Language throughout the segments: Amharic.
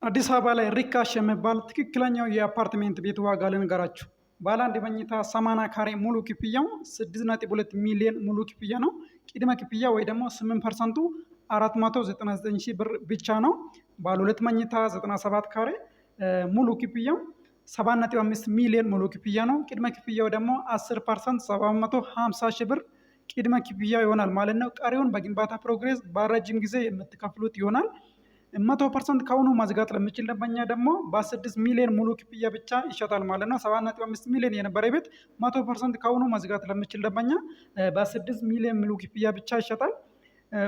አዲስ አበባ ላይ ሪካሽ የሚባል ትክክለኛው የአፓርትሜንት ቤት ዋጋ ልንገራችሁ። ባለ አንድ መኝታ 80 ካሬ ሙሉ ክፍያው 6.2 ሚሊዮን ሙሉ ክፍያ ነው። ቅድመ ክፍያ ወይ ደግሞ 8%ቱ 499 ሺህ ብር ብቻ ነው። ባለ ሁለት መኝታ 97 ካሬ ሙሉ ክፍያው 7.5 ሚሊዮን ሙሉ ክፍያ ነው። ቅድመ ክፍያው ደግሞ 10% 750 ሺህ ብር ቅድመ ክፍያ ይሆናል ማለት ነው። ቀሪውን በግንባታ ፕሮግሬስ በረጅም ጊዜ የምትከፍሉት ይሆናል። 100% ከሆኑ መዝጋት ለሚችል ደንበኛ ደግሞ በ6 ሚሊዮን ሙሉ ክፍያ ብቻ ይሸጣል ማለት ነው። 7.5 ሚሊዮን የነበረ ቤት 100% ከሆኑ መዝጋት ለሚችል ደንበኛ በ6 ሚሊዮን ሙሉ ክፍያ ብቻ ይሸጣል።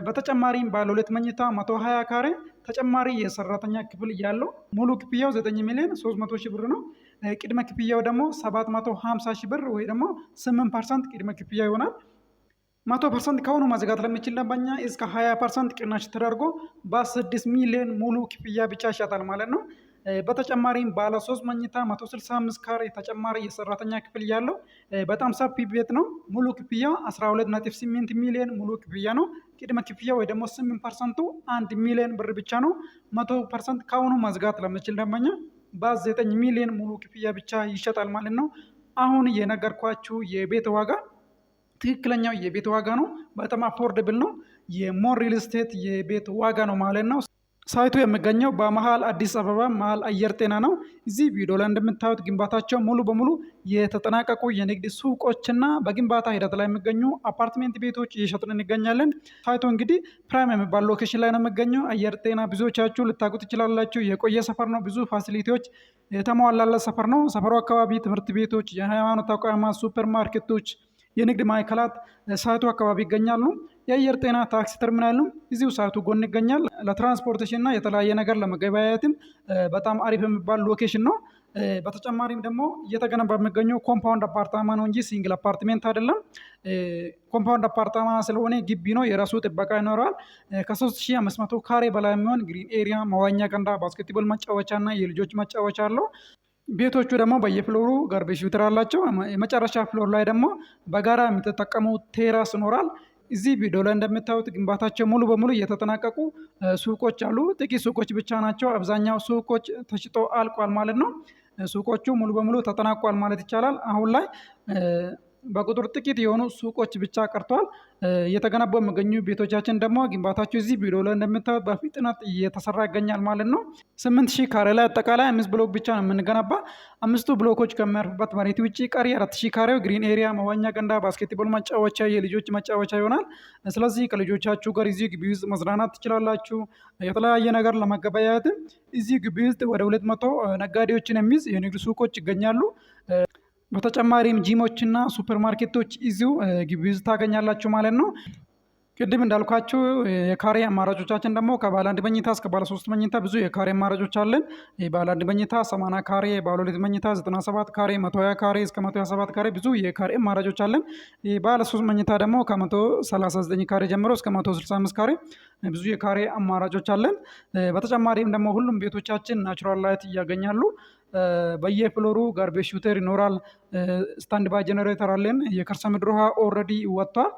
በተጨማሪም ባለ ሁለት መኝታ 120 ካሬ ተጨማሪ የሰራተኛ ክፍል ያለው ሙሉ ክፍያው 9 ሚሊዮን 300 ሺህ ብር ነው። ቅድመ ክፍያው ደግሞ 750 ሺህ ብር ወይ ደግሞ 8% ቅድመ ክፍያ ይሆናል። 100% ከሆኑ መዝጋት ለሚችል ደንበኛ እስከ 20% ቅናሽ ተደርጎ በ6 ሚሊዮን ሙሉ ክፍያ ብቻ ይሸጣል ማለት ነው። በተጨማሪም ባለ 3 መኝታ 165 ካሬ ተጨማሪ የሰራተኛ ክፍል ያለው በጣም ሰፊ ቤት ነው። ሙሉ ክፍያ 12.8 ሚሊዮን ሙሉ ክፍያ ነው። ቅድመ ክፍያ ወይ ደግሞ 8%ቱ 1 ሚሊዮን ብር ብቻ ነው። 100% ከሆኑ መዝጋት ለሚችል ደንበኛ በ9 ሚሊዮን ሙሉ ክፍያ ብቻ ይሸጣል ማለት ነው። አሁን የነገርኳችሁ የቤት ዋጋ ትክክለኛው የቤት ዋጋ ነው። በጣም አፎርደብል ነው። የሞር ሪል ስቴት የቤት ዋጋ ነው ማለት ነው። ሳይቱ የሚገኘው በመሀል አዲስ አበባ መሀል አየር ጤና ነው። እዚህ ቪዲዮ ላይ እንደምታዩት ግንባታቸው ሙሉ በሙሉ የተጠናቀቁ የንግድ ሱቆችና በግንባታ ሂደት ላይ የሚገኙ አፓርትሜንት ቤቶች እየሸጥን እንገኛለን። ሳይቱ እንግዲህ ፕራይም የሚባል ሎኬሽን ላይ ነው የሚገኘው። አየር ጤና ብዙዎቻችሁ ልታውቁ ትችላላችሁ። የቆየ ሰፈር ነው። ብዙ ፋሲሊቲዎች የተሟላለት ሰፈር ነው። ሰፈሩ አካባቢ ትምህርት ቤቶች፣ የሃይማኖት ተቋማት፣ ሱፐር ማርኬቶች፣ የንግድ ማዕከላት ሳይቱ አካባቢ ይገኛሉ። የአየር ጤና ታክሲ ተርሚናልም እዚሁ ሳይቱ ጎን ይገኛል። ለትራንስፖርቴሽን እና የተለያየ ነገር ለመገበያየትም በጣም አሪፍ የሚባል ሎኬሽን ነው። በተጨማሪም ደግሞ እየተገነባ የሚገኘው ኮምፓውንድ አፓርታማ ነው እንጂ ሲንግል አፓርትሜንት አይደለም። ኮምፓውንድ አፓርታማ ስለሆነ ግቢ ነው፣ የራሱ ጥበቃ ይኖረዋል። ከ3500 ካሬ በላይ የሚሆን ግሪን ኤሪያ፣ መዋኛ ገንዳ፣ ባስኬትቦል መጫወቻ እና የልጆች መጫወቻ አለው። ቤቶቹ ደግሞ በየፍሎሩ ጋርቤጅ ፊልተር አላቸው። የመጨረሻ ፍሎር ላይ ደግሞ በጋራ የምትጠቀመው ቴራስ ይኖራል። እዚህ ቪዲዮ ላይ እንደምታዩት ግንባታቸው ሙሉ በሙሉ እየተጠናቀቁ ሱቆች አሉ። ጥቂት ሱቆች ብቻ ናቸው። አብዛኛው ሱቆች ተሽጦ አልቋል ማለት ነው። ሱቆቹ ሙሉ በሙሉ ተጠናቋል ማለት ይቻላል። አሁን ላይ በቁጥር ጥቂት የሆኑ ሱቆች ብቻ ቀርተዋል። እየተገነቡ የሚገኙ ቤቶቻችን ደግሞ ግንባታቸው እዚህ ቪዲዮ ላይ እንደምታዩት በፍጥነት እየተሰራ ይገኛል ማለት ነው። 8000 ካሬ ላይ አጠቃላይ 5 ብሎክ ብቻ ነው የምንገነባ። 5 ብሎኮች ከሚያርፉበት መሬት ውጭ ቀሪ 4000 ካሬው ግሪን ኤሪያ፣ መዋኛ ገንዳ፣ ባስኬትቦል መጫወቻ፣ የልጆች መጫወቻ ይሆናል። ስለዚህ ከልጆቻችሁ ጋር እዚህ ግቢ ውስጥ መዝናናት ትችላላችሁ። የተለያየ ነገር ለመገበያየትም እዚህ ግቢ ውስጥ ወደ 200 ነጋዴዎችን የሚይዝ የንግድ ሱቆች ይገኛሉ። በተጨማሪም ጂሞችና ሱፐር ማርኬቶች እዚሁ ግቢ ውስጥ ታገኛላችሁ ማለት ነው። ቅድም እንዳልኳችሁ የካሬ አማራጮቻችን ደግሞ ከባለ አንድ መኝታ እስከ ባለ 3 መኝታ ብዙ የካሬ አማራጮች አለን። ባለ አንድ መኝታ 80 ካሬ፣ ባለ ሁለት መኝታ 97 ካሬ፣ 120 ካሬ እስከ 127 ካሬ ብዙ የካሬ አማራጮች አለን። ባለ 3 መኝታ ደግሞ ከ139 ካሬ ጀምሮ እስከ 165 ካሬ ብዙ የካሬ አማራጮች አለን። በተጨማሪም ደግሞ ሁሉም ቤቶቻችን ናቹራል ላይት እያገኛሉ። በየፍሎሩ ጋርቤጅ ሹተር ይኖራል። ስታንድ ባይ ጀነሬተር አለን። የከርሰ ምድር ውሃ ኦልሬዲ ወጥቷል።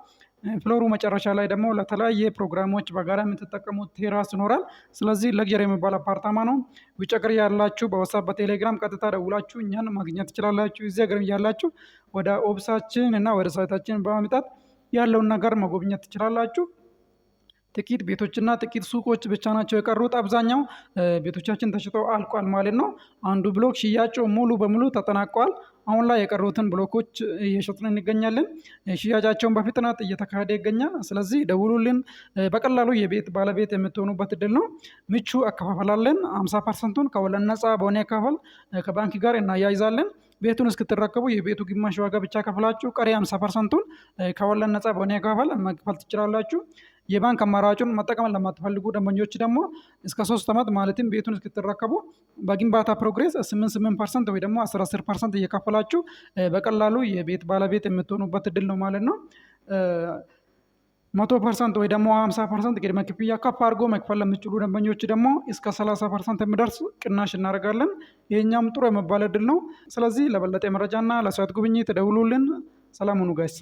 ፍሎሩ መጨረሻ ላይ ደግሞ ለተለያየ ፕሮግራሞች በጋራ የምትጠቀሙት ቴራስ ይኖራል። ስለዚህ ለግጀር የሚባል አፓርታማ ነው። ውጭ ሀገር ያላችሁ በዋትስአፕ በቴሌግራም ቀጥታ ደውላችሁ እኛን ማግኘት ትችላላችሁ። እዚህ ሀገር ያላችሁ ወደ ኦፊሳችን እና ወደ ሳይታችን በማምጣት ያለውን ነገር መጎብኘት ትችላላችሁ። ጥቂት ቤቶችና ጥቂት ሱቆች ብቻ ናቸው የቀሩት። አብዛኛው ቤቶቻችን ተሽጠው አልቋል ማለት ነው። አንዱ ብሎክ ሽያጩ ሙሉ በሙሉ ተጠናቋል። አሁን ላይ የቀሩትን ብሎኮች እየሸጥን እንገኛለን። ሽያጫቸውን በፍጥነት እየተካሄደ ይገኛል። ስለዚህ ደውሉልን። በቀላሉ የቤት ባለቤት የምትሆኑበት እድል ነው። ምቹ አከፋፈላለን። 50%ቱን ከወለድ ነፃ በሆነ አከፋፈል ከባንክ ጋር እናያይዛለን። ቤቱን እስክትረከቡ የቤቱ ግማሽ ዋጋ ብቻ ከፍላችሁ ቀሪ 50%ቱን ከወለድ ነፃ በሆነ አከፋፈል መክፈል ትችላላችሁ። የባንክ አማራጩን መጠቀም ለማትፈልጉ ደንበኞች ደግሞ እስከ 3 ዓመት ማለትም ቤቱን እስክትረከቡ በግንባታ ፕሮግሬስ 8% ወይ ደግሞ 10% እየከፈላችሁ በቀላሉ የቤት ባለቤት የምትሆኑበት እድል ነው ማለት ነው። 100% ወይ ደግሞ 50% ቅድመ ክፍያ ከፍ አድርጎ መክፈል ለሚችሉ ደንበኞች ደግሞ እስከ 30% የሚደርስ ቅናሽ እናደርጋለን። ይሄኛም ጥሩ የሚባል እድል ነው። ስለዚህ ለበለጠ መረጃና ለሳይት ጉብኝት ደውሉልን። ሰላም ሁኑ ጋይስ።